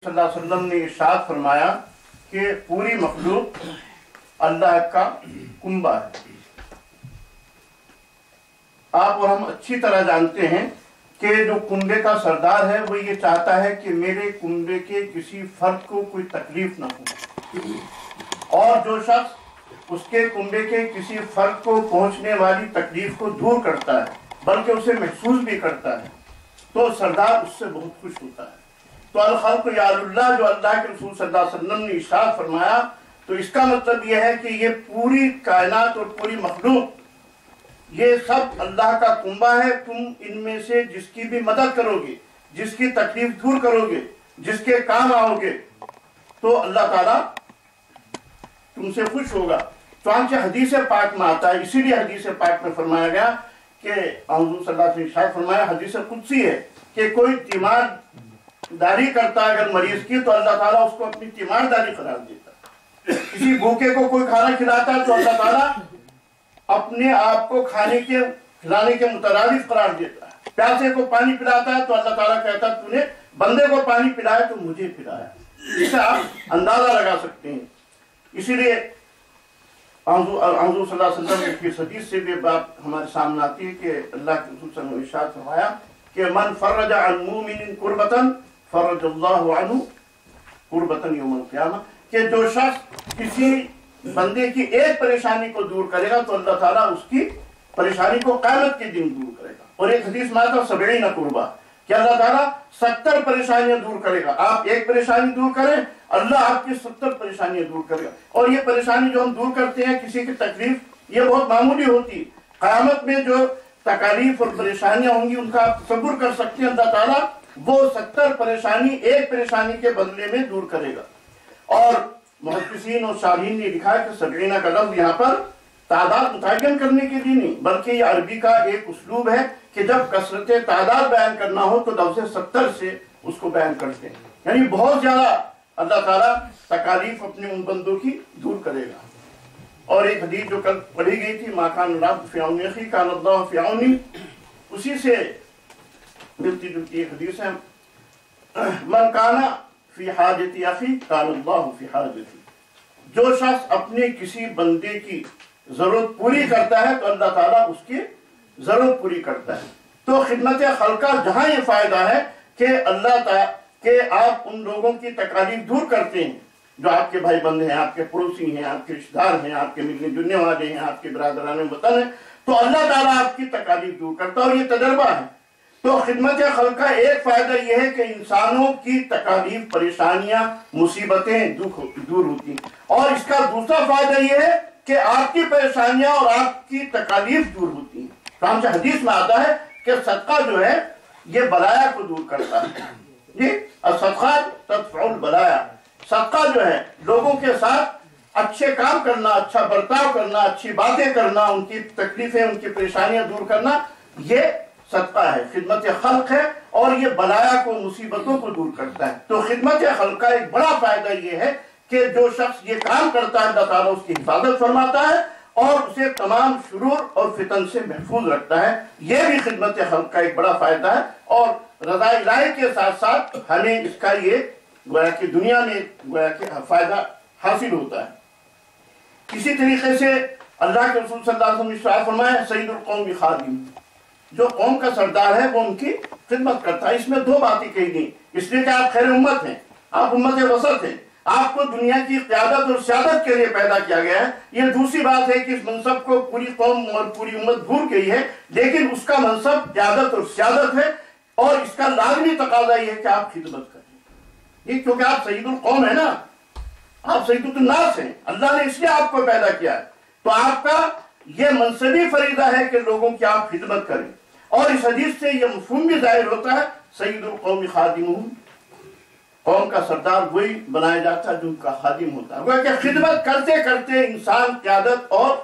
صلی اللہ علیہ وسلم نے ارشاد فرمایا کہ پوری مخلوق اللہ کا کنبہ ہے۔ آپ اور ہم اچھی طرح جانتے ہیں کہ جو کنبے کا سردار ہے وہ یہ چاہتا ہے کہ میرے کنبے کے کسی فرد کو کوئی تکلیف نہ ہو، اور جو شخص اس کے کنبے کے کسی فرد کو پہنچنے والی تکلیف کو دور کرتا ہے بلکہ اسے محسوس بھی کرتا ہے تو سردار اس سے بہت خوش ہوتا ہے۔ تو الخلق یعل اللہ، جو اللہ کے رسول صلی اللہ علیہ وسلم نے ارشاد فرمایا، تو اس کا مطلب یہ ہے کہ یہ پوری کائنات اور پوری مخلوق یہ سب اللہ کا کنبہ ہے۔ تم ان میں سے جس کی بھی مدد کرو گے، جس کی تکلیف دور کرو گے، جس کے کام آؤ گے، تو اللہ تعالیٰ تم سے خوش ہوگا۔ چنانچہ حدیث پاک میں آتا ہے، اسی لیے حدیث پاک میں فرمایا گیا کہ حضور صلی اللہ علیہ وسلم نے ارشاد فرمایا، حدیث قدسی ہے کہ کوئی تیمار داری کرتا ہے اگر مریض کی تو اللہ تعالیٰ اس کو اپنی تیمارداری قرار دیتا ہے۔ کسی بھوکے کو کوئی کھانا کھلاتا ہے تو اللہ تعالیٰ اپنے آپ کو کھلانے کے مترادف قرار دیتا ہے۔ پیاسے کو پانی پلاتا ہے تو اللہ تعالیٰ کہتا ہے تو نے بندے کو پانی پلایا تو مجھے پلایا۔ اس سے آپ اندازہ لگا سکتے ہیں۔ اسی لیے حضور صلی اللہ علیہ وسلم کی حدیث سے بھی بات ہمارے سامنے آتی ہے کہ اللہ کے رسول صلی اللہ علیہ وسلم نے ارشاد فرمایا کہ من فرج عن مومن کربتن فرج اللہ عنہ کربتن یوم القیامہ، کہ جو شخص کسی بندے کی ایک پریشانی کو دور کرے گا تو اللہ تعالیٰ اس کی پریشانی کو قیامت کے دن دور کرے گا۔ اور ایک حدیث میں آتا ہے 70 کربہ، کہ اللہ تعالیٰ 70 پریشانیاں دور کرے گا۔ آپ ایک پریشانی دور کریں، اللہ آپ کی 70 پریشانیاں دور کرے گا۔ اور یہ پریشانی جو ہم دور کرتے ہیں، کسی کی تکلیف، یہ بہت معمولی ہوتی ہے۔ قیامت میں جو تکالیف اور پریشانیاں ہوں گی ان کا آپ تصور کر سکتے ہیں، اللہ تعالیٰ وہ 70 پریشانی ایک پریشانی کے بدلے میں دور کرے گا۔ اور محدثین اور شارحین نے لکھا ہے کہ 70 کا لفظ یہاں پر تعداد متعین کرنے کے لیے نہیں، بلکہ یہ عربی کا ایک اسلوب ہے کہ جب کثرت تعداد بیان کرنا ہو تو لفظ 70 سے اس کو بیان کرتے ہیں، یعنی بہت زیادہ اللہ تعالیٰ تکالیف اپنے ان بندوں کی دور کرے گا۔ اور ایک حدیث جو کل پڑھی گئی تھی، ما کان العبد فی عون اخیہ کان اللہ فی عونہ، اسی سے ملتی جلتی ایک حدیث ہے، من کان فی حاجت اخیہ کان اللہ فی حاجتہ، جو شخص اپنے کسی بندے کی ضرورت پوری کرتا ہے تو اللہ تعالیٰ اس کی ضرورت پوری کرتا ہے۔ تو خدمت خلقہ جہاں یہ فائدہ ہے کہ اللہ تعالیٰ کہ آپ ان لوگوں کی تکالیف دور کرتے ہیں جو آپ کے بھائی بندے ہیں، آپ کے پڑوسی ہیں، آپ کے رشتہ دار ہیں، آپ کے ملنے جلنے والے ہیں، آپ کے برادران وطن ہیں، تو اللہ تعالیٰ آپ کی تکالیف دور کرتا ہے، اور یہ تجربہ ہے۔ تو خدمت خلقہ ایک فائدہ یہ ہے کہ انسانوں کی تکالیف، پریشانیاں، مصیبتیں دور ہوتی ہیں، اور اس کا دوسرا فائدہ یہ ہے کہ آپ کی پریشانیاں اور آپ کی تکالیف دور ہوتی ہیں۔ چنانچہ حدیث میں آتا ہے کہ صدقہ جو ہے یہ بلایا کو دور کرتا ہے۔ جی، الصدقہ تدفع البلایا، صدقہ جو ہے لوگوں کے ساتھ اچھے کام کرنا، اچھا برتاؤ کرنا، اچھی باتیں کرنا، ان کی تکلیفیں، ان کی پریشانیاں دور کرنا، یہ صدقہ ہے، خدمت خلق ہے، اور یہ بلایا کو، مصیبتوں کو دور کرتا ہے۔ تو خدمت خلق کا ایک بڑا فائدہ یہ ہے کہ جو شخص یہ کام کرتا ہے اللہ تعالیٰ اس کی حفاظت فرماتا ہے اور اسے تمام شرور اور فتن سے محفوظ رکھتا ہے۔ یہ بھی خدمت خلق کا ایک بڑا فائدہ ہے، اور رضا الہی کے ساتھ ساتھ ہمیں اس کا یہ گویا کہ دنیا میں گویا کہ فائدہ حاصل ہوتا ہے۔ اسی طریقے سے اللہ کے رسول صلی اللہ علیہ وسلم نے ارشاد فرمایا، سید القوم خادم، جو قوم کا سردار ہے وہ ان کی خدمت کرتا ہے۔ اس میں دو باتیں کہی گئی، اس لیے کہ آپ خیر امت ہیں، آپ امت وسط ہیں، آپ کو دنیا کی قیادت اور سیادت کے لیے پیدا کیا گیا ہے۔ یہ دوسری بات ہے کہ اس منصب کو پوری قوم اور پوری امت بھول گئی ہے، لیکن اس کا منصب قیادت اور سیادت ہے، اور اس کا لازمی تقاضا یہ ہے کہ آپ خدمت کریں، یہ کیونکہ آپ سید القوم ہیں نا، آپ سید الناس ہیں، اللہ نے اس لیے آپ کو پیدا کیا ہے، تو آپ کا یہ منصبی فریضہ ہے کہ لوگوں کی آپ خدمت کریں۔ اور اس حدیث سے یہ مفہوم بھی ظاہر ہوتا ہے، سید القوم خادمہم، قوم کا سردار وہی بنایا جاتا ہے جو ان کا خادم ہوتا ہے۔ وہ کہ خدمت کرتے کرتے انسان قیادت اور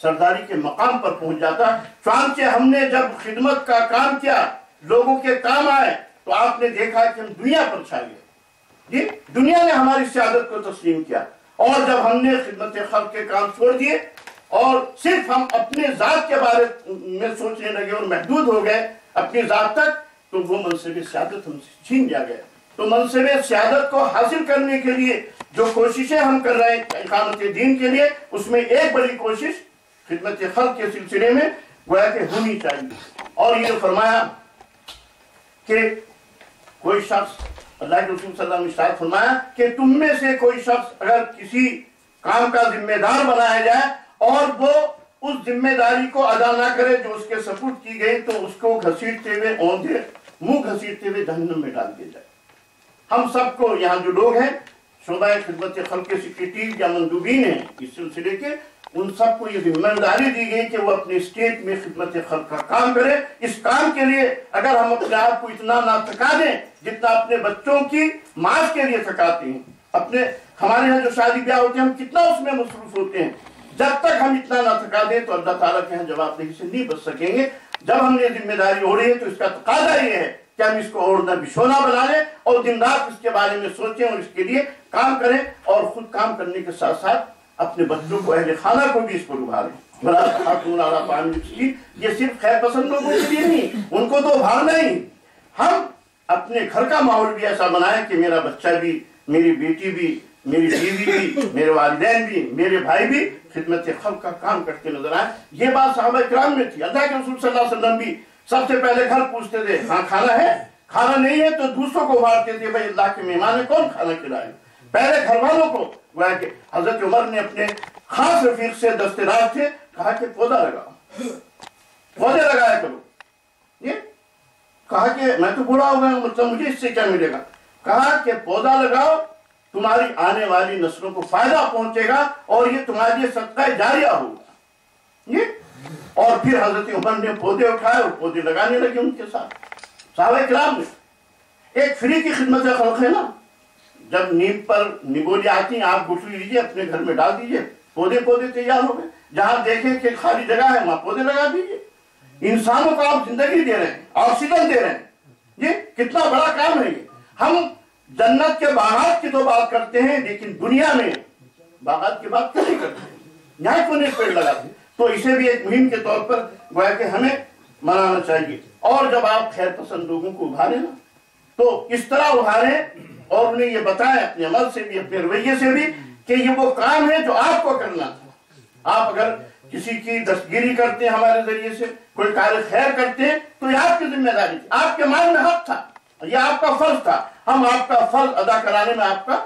سرداری کے مقام پر پہنچ جاتا ہے۔ چنانچہ ہم نے جب خدمت کا کام کیا، لوگوں کے کام آئے، تو آپ نے دیکھا کہ ہم دنیا پر چھا گئے، جی، دنیا نے ہماری سیادت کو تسلیم کیا۔ اور جب ہم نے خدمت خلق کے کام چھوڑ دیے اور صرف ہم اپنے ذات کے بارے میں سوچنے لگے اور محدود ہو گئے اپنی ذات تک، تو وہ منصب سیادت ہم سے چھین لیا گیا۔ تو منصب سیادت کو حاصل کرنے کے لیے جو کوششیں ہم کر رہے ہیں اقامت دین کے لیے، اس میں ایک بڑی کوشش خدمت خلق کے سلسلے میں گویا کہ ہونی چاہیے۔ اور یہ فرمایا کہ کوئی شخص، اللہ کے رسول صلی اللہ علیہ وسلم نے ارشاد فرمایا کہ تم میں سے کوئی شخص اگر کسی کام کا ذمہ دار بنایا جائے اور وہ اس ذمہ داری کو ادا نہ کرے جو اس کے سپرد کی گئی، تو اس کو گھسیٹتے ہوئے اوندھے منہ گھسیٹتے ہوئے جہنم میں ڈال دیا جائے۔ ہم سب کو یہاں جو لوگ ہیں شعبہ خدمت خلق کے سیکریٹری یا مندوبین ہیں اس سلسلے کے، ان سب کو یہ ذمہ داری دی گئی کہ وہ اپنے اسٹیٹ میں خدمت خلق کا کام کرے۔ اس کام کے لیے اگر ہم اپنے آپ کو اتنا نہ تھکا دیں جتنا اپنے بچوں کی معاش کے لیے تھکاتے ہیں، ہمارے یہاں جو شادی بیاہ ہوتے ہیں ہم کتنا اس میں مصروف ہوتے ہیں، جب تک ہم اتنا نہ تھکا دیں تو اللہ تعالیٰ کے یہاں جواب دہی سے نہیں بچ سکیں گے۔ جب ہم نے ذمہ داری اوڑھی ہے تو اس کا تقاضا یہ ہے کہ ہم اس کو اوڑھنا بچھونا بنا لیں اور دن رات اس کے بارے میں سوچیں اور اس کے لیے کام کریں، اور خود کام کرنے کے ساتھ ساتھ اپنے بچوں کو، اہل خانہ کو بھی اس پر ابھاریں۔ یہ صرف خیر پسند لوگوں کے لیے نہیں، ان کو تو ابھارنا ہی، ہم اپنے گھر کا ماحول بھی ایسا بنائیں کہ میرا بچہ بھی، میری بیٹی بھی، میری بیوی بھی، میرے والدین بھی، میرے بھائی بھی خدمت خلق کا کام کرتے نظر آئے۔ یہ بات صحابہ کرام میں تھی۔ اللہ کے رسول صلی اللہ علیہ وسلم بھی سب سے پہلے گھر پوچھتے تھے، ہاں کھانا ہے؟ کھانا نہیں ہے تو دوسروں کو ابھارتے تھے، بھائی اللہ کے مہمان ہے کون کھانا کھلائے؟ پہلے گھر والوں کو۔ کہ حضرت عمر نے اپنے خاص رفیق سے دستراز تھے، کہا کہ پودا لگاؤ، پودے لگایا کرو۔ یہ کہا کہ میں تو بوڑھا ہو گیا ہوں، مطلب مجھے اس سے کیا ملے گا؟ کہا کہ پودا لگاؤ، تمہاری آنے والی نسلوں کو فائدہ پہنچے گا اور یہ تمہارے لیے صدقہ جاریہ ہوگا۔ اور پھر حضرت عمر نے پودے اٹھائے اور پودے لگانے لگے ان کے ساتھ۔ صحابہ کرام نے ایک فری کی خدمت خلق ہے نا، جب نیب پر نگولی آتی ہیں آپ گٹھلی لیجیے اپنے گھر میں ڈال دیجیے، پودے تیار ہو گئے۔ جہاں دیکھیں کہ خالی جگہ ہے وہاں پودے لگا دیجیے۔ انسانوں کو آپ زندگی دے رہے ہیں، آکسیجن دے رہے ہیں۔ یہ کتنا بڑا کام ہے۔ یہ ہم جنت کے باغات کی تو بات کرتے ہیں لیکن دنیا میں باغات کی بات نہیں کرتے، یہاں کیوں نہیں پیڑ لگاتے؟ تو اسے بھی ایک مہم کے طور پر گویا کہ ہمیں منانا چاہیے۔ اور جب آپ خیر پسند لوگوں کو ابھاریں نا تو اس طرح ابھاریں اور انہیں یہ بتائیں اپنے عمل سے بھی، اپنے رویے سے بھی، کہ یہ وہ کام ہے جو آپ کو کرنا تھا۔ آپ اگر کسی کی دستگیری کرتے ہیں ہمارے ذریعے سے، کوئی کار خیر کرتے ہیں تو یہ آپ کی ذمہ داری تھی، آپ کے مان میں حق تھا، یہ آپ کا فرض تھا۔ ہم آپ کا فرض ادا کرانے میں آپ کا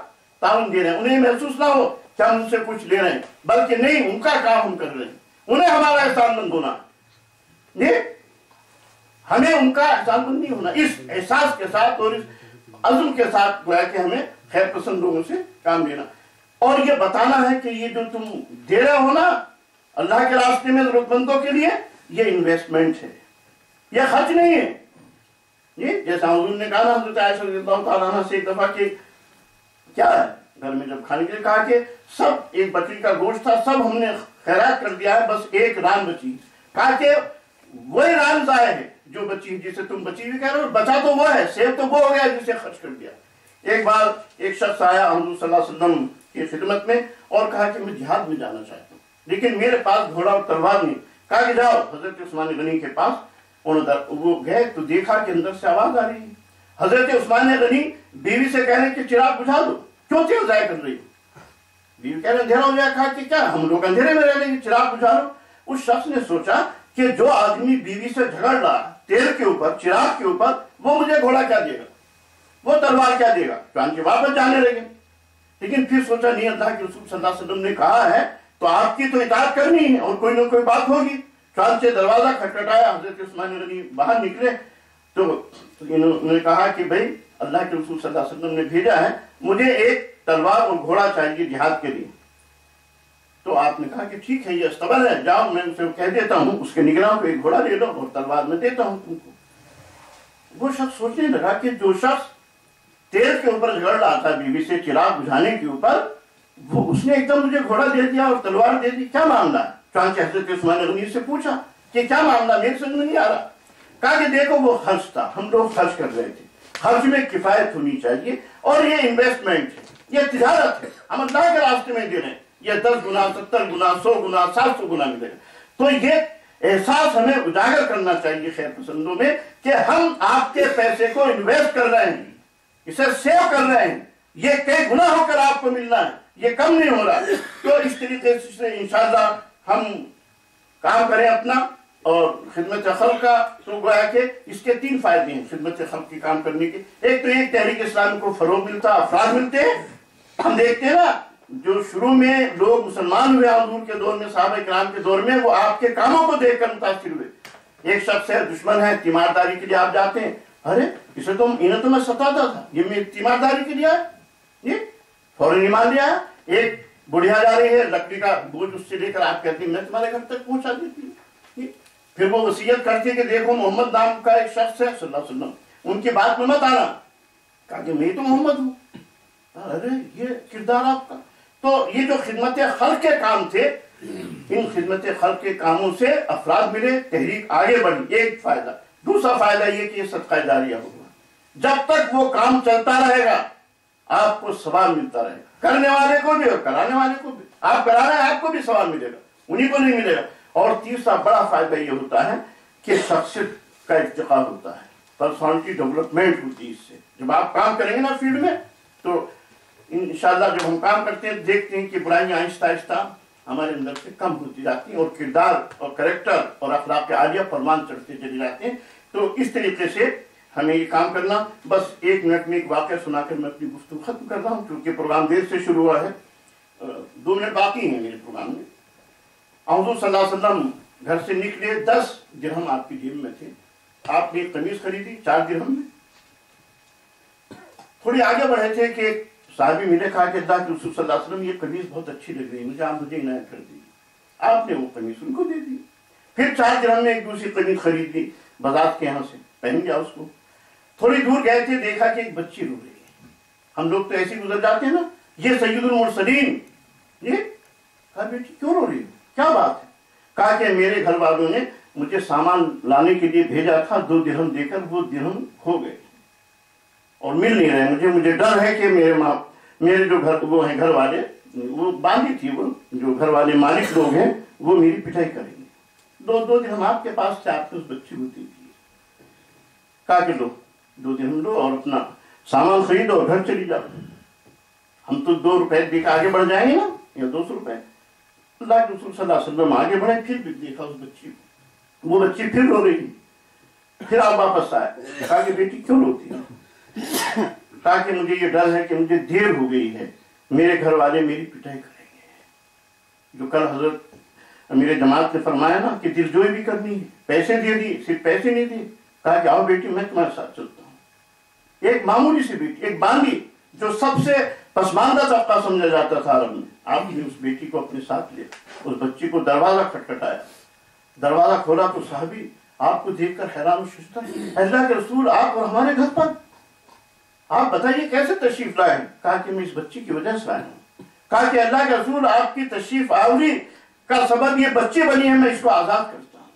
تعاون دے رہے ہیں۔ انہیں محسوس نہ ہو کہ ہم ان سے کچھ لے رہے ہیں، بلکہ نہیں، ان کا کام ہم کر رہے ہیں، انہیں ہمارا احسان مند ہونا ہے، ہمیں ان کا احسان مند نہیں ہونا۔ اس احساس کے ساتھ اور اس عزم کے ساتھ گویا کہ ہمیں خیر پسند لوگوں سے کام لینا اور یہ بتانا ہے کہ یہ جو تم دے رہے ہو نا اللہ کے راستے میں ضرورت مندوں کے لیے، یہ انویسٹمنٹ ہے، یہ خرچ نہیں ہے۔ یہ جیسا حضور نے کہا نا حضرت عائشہ رضی اللہ تعالیٰ عنہ سے ایک دفعہ کہ کیا ہے گھر میں جب کھانے کے لیے، کہا کہ سب ایک بکری کا گوشت تھا، سب ہم نے خیرات کر دیا ہے، بس ایک ران بچی۔ کہا کہ وہی ران ضائع ہے جو بچی، جسے تم بچی بھی کہہ رہے ہو، بچا تو وہ ہے، سیب تو وہ ہو گیا جسے خرچ کر دیا۔ ایک بار ایک شخص آیا حضور صلی اللہ علیہ وسلم کی خدمت میں اور کہا کہ میں جہاد میں جانا چاہتا ہوں لیکن میرے پاس گھوڑا اور تلوار نہیں۔ کہا کہ جاؤ حضرت عثمان غنی کے پاس۔ وہ گئے تو دیکھا کہ اندر سے آواز آ رہی ہے۔ حضرت عثمان غنی بیوی سے کہہ رہے کہ چراغ بجھا دو، کیوں تیل ضائع کر رہی ہو؟ بیوی کہہ رہے اندھیرا ہو جائے۔ کہا کہ کیا ہم لوگ اندھیرے میں رہ لیں گے، چراغ بجھا لو۔ اس شخص نے سوچا کہ جو آدمی بیوی سے جھگڑ رہا تیل کے اوپر، چراغ کے اوپر، وہ مجھے گھوڑا کیا دے گا، وہ تلوار کیا دے گا؟ چانچہ واپس جانے لگے۔ لیکن پھر سوچا نہیں، اللہ کے رسول صلی اللہ علیہ وسلم نے کہا ہے تو آپ کی تو اطاعت کرنی ہے اور کوئی نہ کوئی بات ہوگی۔ چانچہ دروازہ کھٹکھٹایا، حضرت عثمان غنی باہر نکلے تو انہوں نے کہا کہ بھائی اللہ کے رسول صلی اللہ علیہ وسلم نے بھیجا ہے، مجھے ایک تلوار اور گھوڑا چاہیے جہاد کے لیے۔ تو آپ نے کہا کہ ٹھیک ہے، یہ استبل ہے، جاؤ میں اسے کہہ دیتا ہوں اس کے نگراں کو ایک گھوڑا دے دو اور تلوار میں دیتا ہوں تم کو۔ وہ شخص سوچنے لگا کہ جو شخص تیل کے اوپر جھگڑ رہا تھا بیوی سے چراغ بجھانے کے اوپر، وہ اس نے ایک دم مجھے گھوڑا دے دیا اور تلوار دے دی، کیا معاملہ ہے؟ چانچہ حضرت عثمان غنی سے پوچھا کہ کیا معاملہ، میرے سمجھ میں نہیں آ رہا۔ کہا کہ دیکھو وہ خرچ تھا، ہم لوگ خرچ کر رہے تھے، خرچ میں کفایت ہونی چاہیے اور یہ انویسٹمنٹ ہے، یہ تجارت ہے، ہم اللہ کے راستے میں دے رہے ہیں، یہ 10 گنا 70 گنا 100 گنا 700 گنا ملے گا۔ تو یہ احساس ہمیں اجاگر کرنا چاہیے خیر پسندوں میں کہ ہم آپ کے پیسے کو انویسٹ کر رہے ہیں، اسے سیو کر رہے ہیں، یہ کئی گنا ہو کر آپ کو ملنا ہے، یہ کم نہیں ہو رہا۔ تو اس طریقے سے انشاءاللہ ہم کام کریں اپنا، اور خدمت خلق کا تو گویا کہ اس کے 3 فائدے ہیں خدمت خلق کی کام کرنے کے۔ ایک تو یہ تحریک اسلام کو فروغ ملتا، افراد ملتے ہیں۔ ہم دیکھتے ہیں نا جو شروع میں لوگ مسلمان ہوئے حضور کے دور میں، صحابہ کرام کے دور میں، وہ آپ کے کاموں کو دیکھ کر متاثر ہوئے۔ ایک شخص ہے، دشمن ہے، تیمارداری کے لیے آپ جاتے ہیں، ارے انہیں تو میں ستاتا تھا، یہ میں تیمارداری کے لیے آیا، یہ فوراً ایمان لیا۔ ایک بڑھیا جا رہی ہے، لکڑی کا بوجھ اس سے لے کر آپ کہتے ہیں میں تمہارے گھر تک پہنچا دیتی ہوں۔ پھر وہ وصیت کرتی ہے کہ دیکھو محمد نام کا ایک شخص ہے صلی اللہ علیہ وسلم، ان کی بات میں مت آنا۔ کہا کہ میں تو محمد ہوں۔ ارے یہ کردار آپ کا۔ تو یہ جو خدمت خلق کے کام تھے، ان خدمت خلق کے کاموں سے افراد ملے، تحریک آگے بڑھی، ایک فائدہ۔ دوسرا فائدہ یہ کہ یہ صدقہ جاریہ ہوگا، جب تک وہ کام چلتا رہے گا آپ کو ثواب ملتا رہے گا، کرنے والے کو بھی اور کرانے والے کو بھی۔ آپ کرا رہے ہیں آپ کو بھی ثواب ملے گا، انہیں کو نہیں ملے گا۔ اور تیسرا بڑا فائدہ یہ ہوتا ہے کہ شخصیت کا ارتقاء ہوتا ہے، پرسنالٹی ڈیولپمنٹ ہوتی ہے اس سے۔ جب آپ کام کریں گے نا فیلڈ میں، تو انشاءاللہ جب ہم کام کرتے ہیں دیکھتے ہیں کہ برائیاں آہستہ آہستہ ہمارے اندر سے کم ہوتی جاتی ہیں، اور کردار اور کریکٹر اور اخلاق عالیہ فرمان چڑھتے چلے جاتے ہیں۔ تو اس طریقے سے ہمیں یہ کام کرنا۔ بس 1 منٹ میں ایک واقعہ سنا کر میں اپنی گفتگو ختم کر رہا ہوں، کیونکہ پروگرام دیر سے شروع ہوا ہے، 2 منٹ باقی ہیں میرے پروگرام میں۔ حضور صلی اللہ علیہ وسلم گھر سے نکلے، 10 درہم آپ کی جیب میں تھے، آپ نے ایک قمیص خریدی 4 درہم میں۔ تھوڑی آگے بڑھے تھے کہ ایک صحابی ملے، کہا کہ اللہ کے رسول صلی اللہ علیہ وسلم یہ قمیص بہت اچھی لگ رہی ہے مجھے، آپ مجھے عنایت کر دیجیے۔ آپ نے وہ قمیص ان کو دے دی۔ پھر 4 درہم میں ایک دوسری قمیص خرید لی بازار کے یہاں سے، پہن گیا اس کو۔ تھوڑی دور گئے تھے، دیکھا کہ ایک بچی رو رہی ہے۔ ہم لوگ تو ایسے گزر جاتے ہیں نا، یہ سید المرسلین، یہ کہا بیٹی کیوں رو رہی ہو، کیا بات ہے؟ کہا کہ میرے گھر والوں نے مجھے سامان لانے کے لیے بھیجا تھا، 2 درہم دے کر وہ درہم کھو گئے اور مل نہیں رہے مجھے ڈر ہے کہ میرے جو گھر والے، وہ باندھی تھی، وہ جو گھر والے مالک لوگ ہیں وہ میری پٹائی کریں گے۔ 2 درہم آپ کے پاس تھے، آپ نے اس بچی کو دے دیے۔ کہا کہ لو 2 درہم لو اور اپنا سامان خریدو اور گھر چلی جاؤ، ہم تو 2 روپے دے کے آگے بڑھ جائیں گے نا، یا 200 روپے۔ اللہ کے رسول صلی اللہ علیہ وسلم آگے بڑھے، پھر بھی دیکھا اس بچی کو، وہ بچی پھر رو رہی۔ پھر آپ واپس آئے، کہا کہ بیٹی کیوں روتی ہو؟ کہا کہ مجھے یہ ڈر ہے کہ مجھے دیر ہو گئی ہے، میرے گھر والے میری پٹائی کریں گے۔ جو کل حضرت میرے جماعت نے فرمایا نا کہ دلجوئی بھی کرنی ہے، پیسے دے دی، صرف پیسے نہیں دیے۔ کہا کہ آؤ بیٹی میں تمہارے ساتھ چلتا ہوں۔ ایک معمولی سی بیٹی، ایک باندھی جو سب سے پسماندہ طبقہ سمجھا جاتا تھا عرب میں، آپ نے اس بیٹی کو اپنے ساتھ لیا، اس بچی کو دروازہ کھٹکھٹایا، دروازہ کھولا تو صحابی آپ کو دیکھ کر حیران و ششدر، اللہ کے رسول آپ اور ہمارے گھر پر، آپ بتائیے کیسے تشریف لائے؟ کہا کہ میں اس بچی کی وجہ سے آیا ہوں۔ کہا کہ اللہ کے رسول آپ کی تشریف آوری کا سبب یہ بچی بنی ہے، میں اس کو آزاد کرتا ہوں۔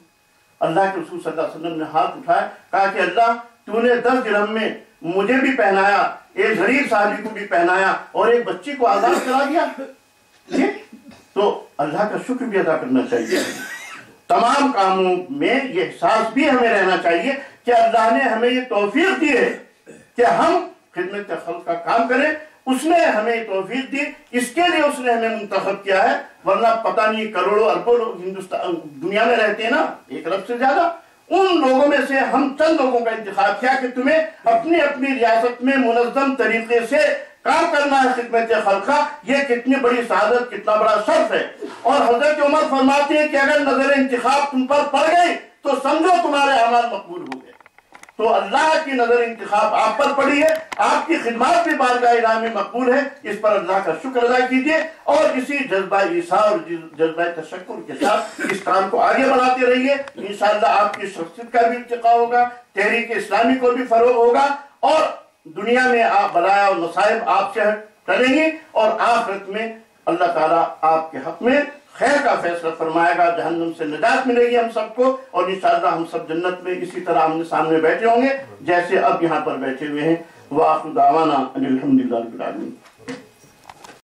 اللہ کے رسول صلی اللہ علیہ وسلم نے ہاتھ اٹھایا، کہا کہ اللہ تو نے 10 درہم میں مجھے بھی پہنایا، ایک غریب صحابی کو بھی پہنایا اور ایک بچی کو آزاد کرا دیا، تو اللہ کا شکر بھی ادا کرنا چاہیے۔ تمام کاموں میں یہ احساس بھی ہمیں رہنا چاہیے کہ اللہ نے ہمیں یہ توفیق دی ہے کہ ہم خدمت خلق کا کام کریں، اس نے ہمیں توفیق دی، اس کے لیے اس نے ہمیں منتخب کیا ہے، ورنہ پتہ نہیں کروڑوں اربوں لوگ ہندوستان دنیا میں رہتے ہیں نا، 1 ارب سے زیادہ، ان لوگوں میں سے ہم چند لوگوں کا انتخاب کیا کہ تمہیں اپنی اپنی ریاست میں منظم طریقے سے کام کرنا ہے خدمت خلق کا۔ یہ کتنی بڑی سعادت، کتنا بڑا شرف ہے۔ اور حضرت عمر فرماتے ہیں کہ اگر نظر انتخاب تم پر پڑ گئی تو سمجھو تمہارے اعمال مقبول ہو گئے۔ تو اللہ کی نظر انتخاب آپ پر پڑی ہے، آپ کی خدمات بھی بارگاہ الہی میں مقبول ہے، اس پر اللہ کا شکر ادا کیجیے، اور اسی جذبہ عیسیٰ اور جذبہ تشکر کے ساتھ اس کام کو آگے بڑھاتے رہیے۔ انشاءاللہ آپ کی شخصیت کا بھی ارتقاء ہوگا، تحریک اسلامی کو بھی فروغ ہوگا، اور دنیا میں آپ بلایا اور مصائب آپ سے ٹلیں گی، اور آخرت میں اللہ تعالیٰ آپ کے حق میں خیر کا فیصلہ فرمائے گا، جہنم سے نجات ملے گی ہم سب کو، اور انشاءاللہ ہم سب جنت میں اسی طرح آمنے سامنے بیٹھے ہوں گے جیسے اب یہاں پر بیٹھے ہوئے ہیں۔ وآخر دعوانا ان الحمدللہ رب العالمین۔